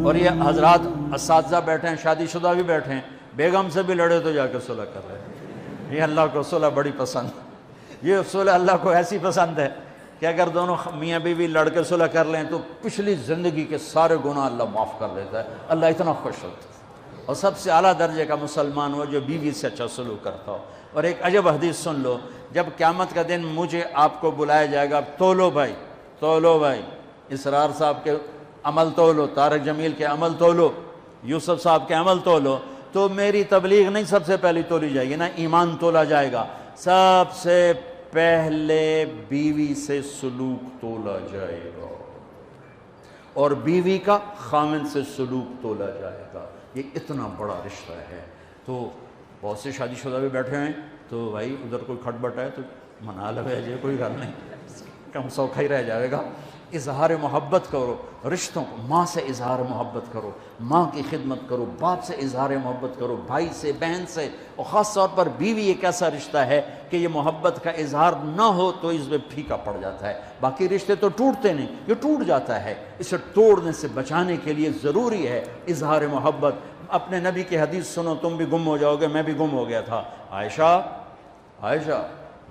اور یہ حضرات اساتذہ بیٹھے ہیں، شادی شدہ بھی بیٹھے ہیں، بیگم سے بھی لڑے تو جا کے صلح کر رہے ہیں۔ یہ اللہ کو صلح بڑی پسند ہے، یہ صلح اللہ کو ایسی پسند ہے کہ اگر دونوں میاں بیوی لڑ کے صلح کر لیں تو پچھلی زندگی کے سارے گناہ اللہ معاف کر دیتا ہے، اللہ اتنا خوش ہوتا ہے۔ اور سب سے اعلیٰ درجے کا مسلمان ہو جو بیوی سے اچھا سلوک کرتا ہو۔ اور ایک عجب حدیث سن لو، جب قیامت کا دن مجھے آپ کو بلایا جائے گا، تولو بھائی، تولو بھائی، اسرار صاحب کے عمل تولو، طارق جمیل کے عمل تولو، یوسف صاحب کے عمل تولو، تو میری تبلیغ نہیں سب سے پہلی تولی جائے گی نا، ایمان تولا جائے گا، سب سے پہلے بیوی سے سلوک تولا جائے گا، اور بیوی کا خامن سے سلوک تولا جائے گا۔ یہ اتنا بڑا رشتہ ہے۔ تو بہت سے شادی شدہ بھی بیٹھے ہیں، تو بھائی ادھر کوئی کھٹ بٹ ہے تو منا لو ہے، کوئی گل نہیں، کم سوکھا ہی رہ جائے گا۔ اظہار محبت کرو رشتوں کو، ماں سے اظہار محبت کرو، ماں کی خدمت کرو، باپ سے اظہار محبت کرو، بھائی سے، بہن سے، اور خاص طور پر بیوی ایک ایسا رشتہ ہے کہ یہ محبت کا اظہار نہ ہو تو اس میں پھیکا پڑ جاتا ہے۔ باقی رشتے تو ٹوٹتے نہیں، یہ ٹوٹ جاتا ہے۔ اسے توڑنے سے بچانے کے لیے ضروری ہے اظہار محبت۔ اپنے نبی کی حدیث سنو، تم بھی گم ہو جاؤ گے، میں بھی گم ہو گیا تھا۔ عائشہ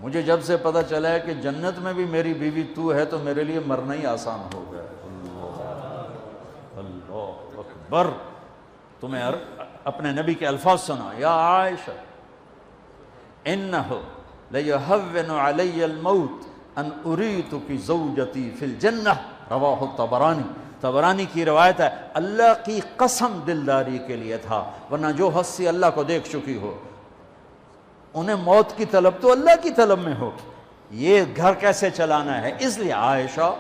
مجھے جب سے پتہ چلا ہے کہ جنت میں بھی میری بیوی تو ہے تو میرے لیے مرنا ہی آسان ہو گیا۔ اللہ اکبر۔ تمہیں اپنے نبی کے الفاظ سنا، یا عائشہ انہ لیہون علی الموت ان اریتک زوجتی فی الجنہ، رواہ الطبرانی۔ طبرانی کی روایت ہے، اللہ کی قسم دلداری کے لیے تھا، ورنہ جو ہستی اللہ کو دیکھ چکی ہو انہیں موت کی طلب تو اللہ کی طلب میں ہو، یہ گھر کیسے چلانا ہے۔ اس لیے عائشہ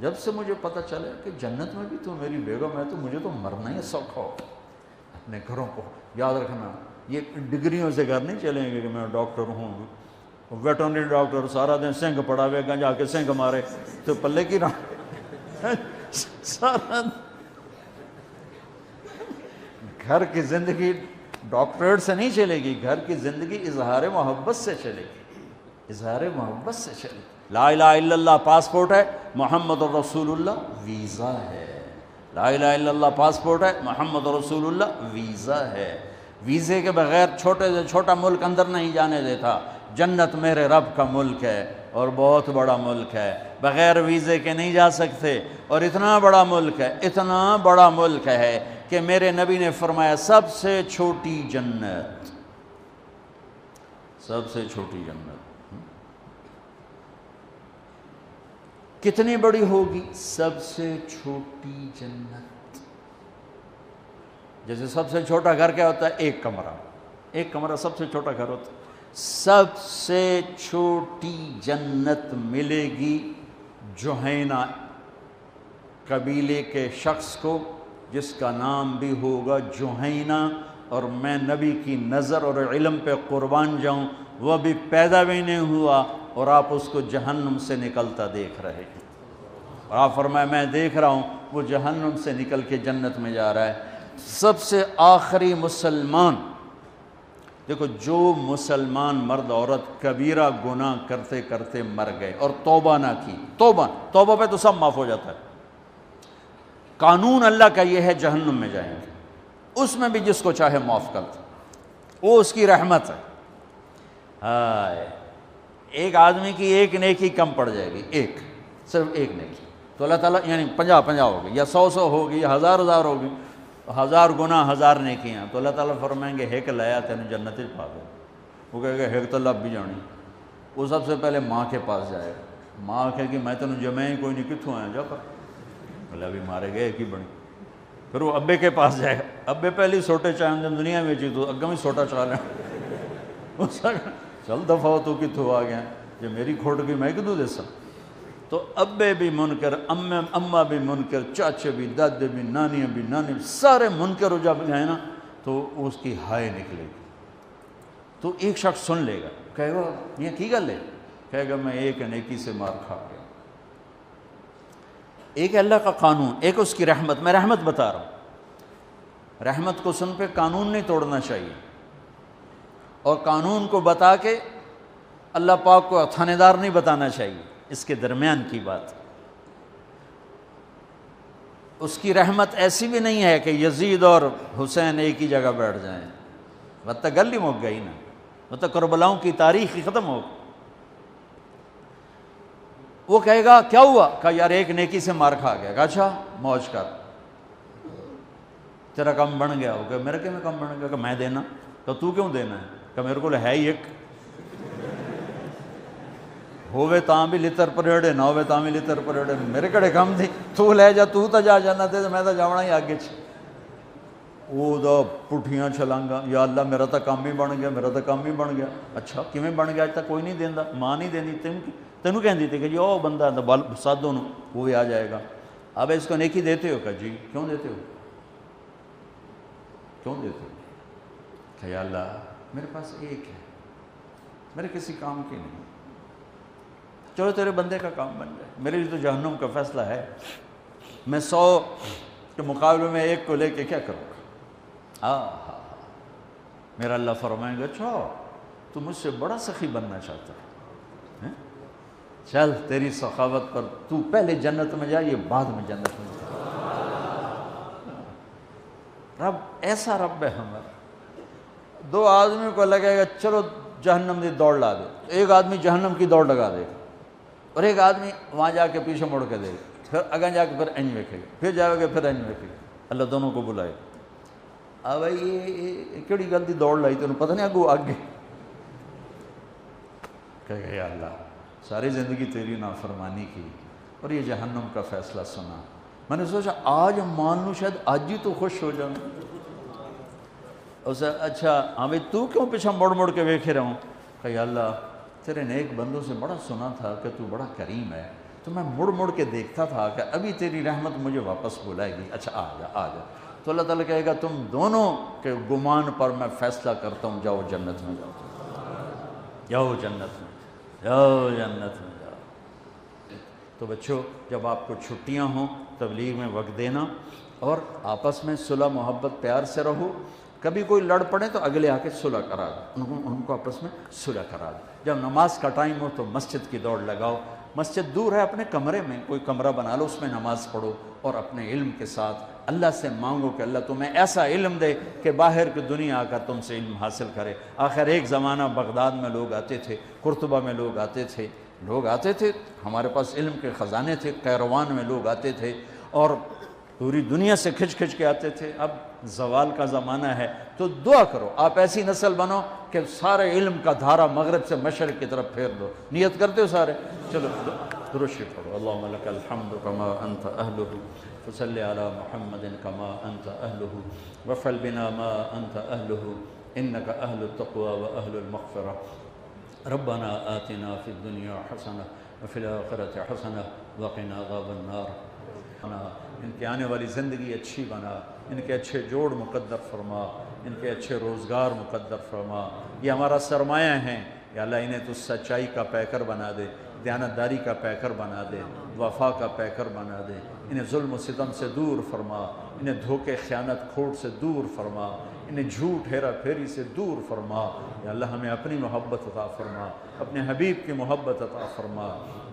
جب سے مجھے پتہ چلا کہ جنت میں بھی تو میری بیگم ہے تو مجھے تو مرنا ہی سوکھا ہو۔ اپنے گھروں کو یاد رکھنا، یہ ڈگریوں سے گھر نہیں چلیں گے کہ میں ڈاکٹر ہوں، ویٹرنری ڈاکٹر سارا دن سنگ پڑا ہوئے گا، جا کے سنگ مارے تو پلے کی سارا گھر کی زندگی ڈاکٹریٹ سے نہیں چلے گی، گھر کی زندگی اظہار محبت سے چلے گی، اظہار محبت سے چلے گی۔ لا الہ الا اللہ پاسپورٹ ہے، محمد الرسول اللہ ویزا ہے۔ لا الہ الا اللہ پاسپورٹ ہے، محمد رسول اللہ ویزا ہے۔ ویزے کے بغیر چھوٹے سے چھوٹا ملک اندر نہیں جانے دیتا۔ جنت میرے رب کا ملک ہے اور بہت بڑا ملک ہے، بغیر ویزے کے نہیں جا سکتے، اور اتنا بڑا ملک ہے، اتنا بڑا ملک ہے کہ میرے نبی نے فرمایا سب سے چھوٹی جنت، سب سے چھوٹی جنت کتنی بڑی ہوگی؟ سب سے چھوٹی جنت۔ جیسے سب سے چھوٹا گھر کیا ہوتا ہے؟ ایک کمرہ، ایک کمرہ سب سے چھوٹا گھر ہوتا ہے۔ سب سے چھوٹی جنت ملے گی جوہینہ قبیلے کے شخص کو، جس کا نام بھی ہوگا جوہینہ، اور میں نبی کی نظر اور علم پہ قربان جاؤں وہ بھی پیدا بھی نہیں ہوا اور آپ اس کو جہنم سے نکلتا دیکھ رہے ہیں، اور آپ فرمائے میں دیکھ رہا ہوں وہ جہنم سے نکل کے جنت میں جا رہا ہے۔ سب سے آخری مسلمان، دیکھو جو مسلمان مرد عورت کبیرہ گناہ کرتے کرتے مر گئے اور توبہ نہ کی، توبہ پہ تو سب معاف ہو جاتا ہے، قانون اللہ کا یہ ہے جہنم میں جائیں گے، اس میں بھی جس کو چاہے معاف کر دے، وہ اس کی رحمت ہے۔ ایک آدمی کی ایک نیکی کم پڑ جائے گی، ایک، صرف ایک نیکی، تو اللہ تعالیٰ یعنی 50 ہوگی یا 100 ہوگی یا 1000 ہوگی، 1000 گناہ 1000 نیکیاں، تو اللہ تعالیٰ فرمائیں گے ہیک لایا تینوں جنت پا گئے۔ وہ کہے گا ہیک تو لب بھی جانی، وہ سب سے پہلے ماں کے پاس جائے گا، ماں کہے گی میں تینوں جمع ہی کوئی نہیں، کتوں آیا جا کر، بولے ابھی مارے گئے ایک ہی بنی۔ پھر وہ ابے کے پاس جائے گا، ابے پہلی سوٹے چاہیں دنیا میں چی تو اگم ہی سوٹا چلا لیں، چل دفعہ ہو تو کتوں آ گیا، جو میری کھوٹ گئی میں کدوں دے سا۔ تو ابے بھی منکر، اماں بھی منکر، چاچے بھی، دادے بھی، نانیاں بھی، نانی بھی، سارے منکر ہو جب گئے نا تو اس کی ہائے نکلے گی۔ تو ایک شخص سن لے گا، کہے گا یہ کی گل ہے، کہے گا میں ایک نیکی سے مار کھا گیا۔ ایک اللہ کا قانون، ایک اس کی رحمت۔ میں رحمت بتا رہا ہوں، رحمت کو سن پہ قانون نہیں توڑنا چاہیے، اور قانون کو بتا کے اللہ پاک کو تھانے دار نہیں بتانا چاہیے، اس کے درمیان کی بات۔ اس کی رحمت ایسی بھی نہیں ہے کہ یزید اور حسین ایک ہی جگہ بیٹھ جائیں، وہ تو گل ہی مک گئی نا، وہ تو کربلاؤں کی تاریخ ہی ختم ہو۔ وہ کہے گا کیا ہوا؟ کہا یار ایک نیکی سے مار کھا گیا۔ کہا اچھا موج کر، تیرا کم بن گیا۔ وہ کہ میرا کیا میں کم بن گیا؟ کہ میں دینا۔ تو تو کیوں دینا ہے؟ کہ میرے کو ہے ہی ایک، ہووے تاں بھی لتر پریڑے نہ ہووے تاں بھی لتر پریڑے، میرے کڑے کم تھی، تو لے جا، تو جا جانا تے میں تو جاونا ہی آگے چ۔ وہ دا پٹھیاں چھلانگا، یا اللہ میرا تو کام ہی بن گیا، میرا تو کام ہی بن گیا۔ اچھا کیویں بن گیا؟ اج تک کوئی نہیں دیندا، ماں نہیں دینی، تینوں کہندی تھی کہ جی او بندہ سادوں وہ بھی آ جائے گا۔ اب اس کو نیکی دیتے ہو؟ کہ جی۔ کیوں دیتے ہو؟ کیوں دیتے ہو؟ کہ یا اللہ میرے پاس ایک ہے، میرے کسی کام کی نہیں، چلو تیرے بندے کا کام بن جائے، میرے لیے تو جہنم کا فیصلہ ہے، میں 100 کے مقابلے میں ایک کو لے کے کیا کروں گا؟ میرا اللہ فرمائیں گے اچھا تو مجھ سے بڑا سخی بننا چاہتا ہے، چل تیری سخاوت پر تو پہلے جنت میں جا، یہ بعد میں جنت میں جا۔ رب ایسا رب ہے ہمارا۔ دو آدمی کو لگے گا چلو جہنم کی دوڑ لا دے، ایک آدمی جہنم کی دوڑ لگا دے اور ایک آدمی وہاں جا کے پیچھے مڑ کے دے گا، پھر اگاں جا کے پھر انج ویکھے گا، پھر جائے گا پھر انج ویکھے گا۔ اللہ دونوں کو بلائے، بھائی یہ کیڑی گل دی دوڑ لائی، تینوں پتہ نہیں اگوں آگے؟ کہ یا اللہ ساری زندگی تیری نافرمانی کی اور یہ جہنم کا فیصلہ سنا، میں نے سوچا آج مان لوں، شاید آج ہی تو خوش ہو جاؤں۔ اسے اچھا ہاں بھائی تو کیوں پیچھے مڑ مڑ کے ویکھے رہوں؟ کہ یا اللہ تیرے نیک بندوں سے بڑا سنا تھا کہ تو بڑا کریم ہے، تو میں مڑ مڑ کے دیکھتا تھا کہ ابھی تیری رحمت مجھے واپس بلائے گی، اچھا آ جا آ جا۔ تو اللہ تعالیٰ کہے گا تم دونوں کے گمان پر میں فیصلہ کرتا ہوں، جاؤ جنت میں جاؤ، جاؤ جنت میں، جاؤ جنت میں جاؤ۔ تو بچوں جب آپ کو چھٹیاں ہوں تبلیغ میں وقت دینا، اور آپس میں صلح محبت پیار سے رہو، کبھی کوئی لڑ پڑے تو اگلے آ کے صلح کرا دو، ان کو آپس میں صلح کرا دو۔ جب نماز کا ٹائم ہو تو مسجد کی دوڑ لگاؤ، مسجد دور ہے اپنے کمرے میں کوئی کمرہ بنا لو، اس میں نماز پڑھو اور اپنے علم کے ساتھ اللہ سے مانگو کہ اللہ تمہیں ایسا علم دے کہ باہر کی دنیا آ کر تم سے علم حاصل کرے۔ آخر ایک زمانہ بغداد میں لوگ آتے تھے، قرطبہ میں لوگ آتے تھے، ہمارے پاس علم کے خزانے تھے، قیروان میں لوگ آتے تھے اور پوری دنیا سے کھچ کھچ کے آتے تھے۔ اب زوال کا زمانہ ہے تو دعا کرو آپ ایسی نسل بنو کہ سارے علم کا دھارا مغرب سے مشرق کی طرف پھیر دو۔ نیت کرتے ہو سارے؟ چلو درود شریف پڑھو۔ اللہم لک الحمد کما انت اہلہ فصلی علی محمد کما انت اہلہ وفعل بنا ما انت اہلہ انک اہل التقوی و اہل المغفرہ۔ ربنا آتنا فی الدنیا حسنہ وفی الآخرۃ حسنہ وقنا عذاب النار۔ ان کی آنے والی زندگی اچھی بنا، ان کے اچھے جوڑ مقدر فرما، ان کے اچھے روزگار مقدر فرما۔ یہ ہمارا سرمایہ ہیں یا اللہ، انہیں تو سچائی کا پیکر بنا دے، دیانتداری کا پیکر بنا دے، وفا کا پیکر بنا دے، انہیں ظلم و ستم سے دور فرما، انہیں دھوکے خیانت کھوٹ سے دور فرما، انہیں جھوٹ ہیرا پھیری سے دور فرما۔ یا اللہ ہمیں اپنی محبت عطا فرما، اپنے حبیب کی محبت عطا فرما۔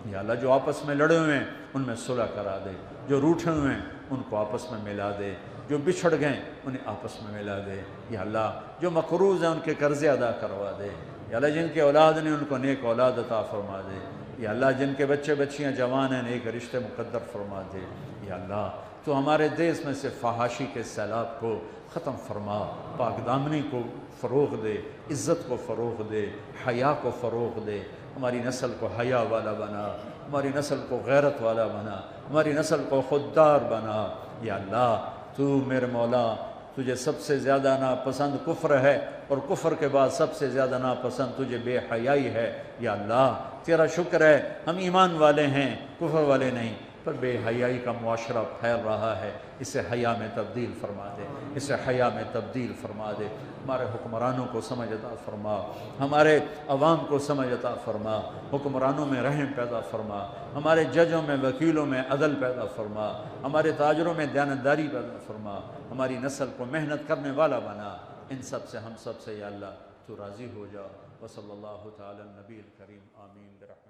یا اللہ جو آپس میں لڑے ہوئے ہیں ان میں صلح کرا دے، جو روٹھے ہوئے ہیں ان کو آپس میں ملا دے، جو بچھڑ گئے انہیں آپس میں ملا دے۔ یا اللہ جو مقروض ہیں ان کے قرضے ادا کروا دے۔ یا اللہ جن کے اولاد نے ان کو نیک اولاد عطا فرما دے۔ یا اللہ جن کے بچے بچیاں جوان ہیں نیک رشتے مقدر فرما دے۔ یا اللہ تو ہمارے دیس میں سے فحاشی کے سیلاب کو ختم فرما، پاک دامنی کو فروغ دے، عزت کو فروغ دے، حیا کو فروغ دے، ہماری نسل کو حیا والا بنا، ہماری نسل کو غیرت والا بنا، ہماری نسل کو خوددار بنا۔ یا اللہ تو میرے مولا تجھے سب سے زیادہ ناپسند کفر ہے، اور کفر کے بعد سب سے زیادہ ناپسند تجھے بے حیائی ہے۔ یا اللہ تیرا شکر ہے ہم ایمان والے ہیں کفر والے نہیں، پر بے حیائی کا معاشرہ پھیل رہا ہے، اسے حیا میں تبدیل فرما دے، اسے حیا میں تبدیل فرما دے۔ ہمارے حکمرانوں کو سمجھ عطا فرما، ہمارے عوام کو سمجھ عطا فرما، حکمرانوں میں رحم پیدا فرما، ہمارے ججوں میں وکیلوں میں عدل پیدا فرما، ہمارے تاجروں میں دیانتداری پیدا فرما، ہماری نسل کو محنت کرنے والا بنا۔ ان سب سے ہم سب سے یا اللہ تو راضی ہو جا۔ وصلی اللہ تعالی النبی الکریم آمین برحمتہ۔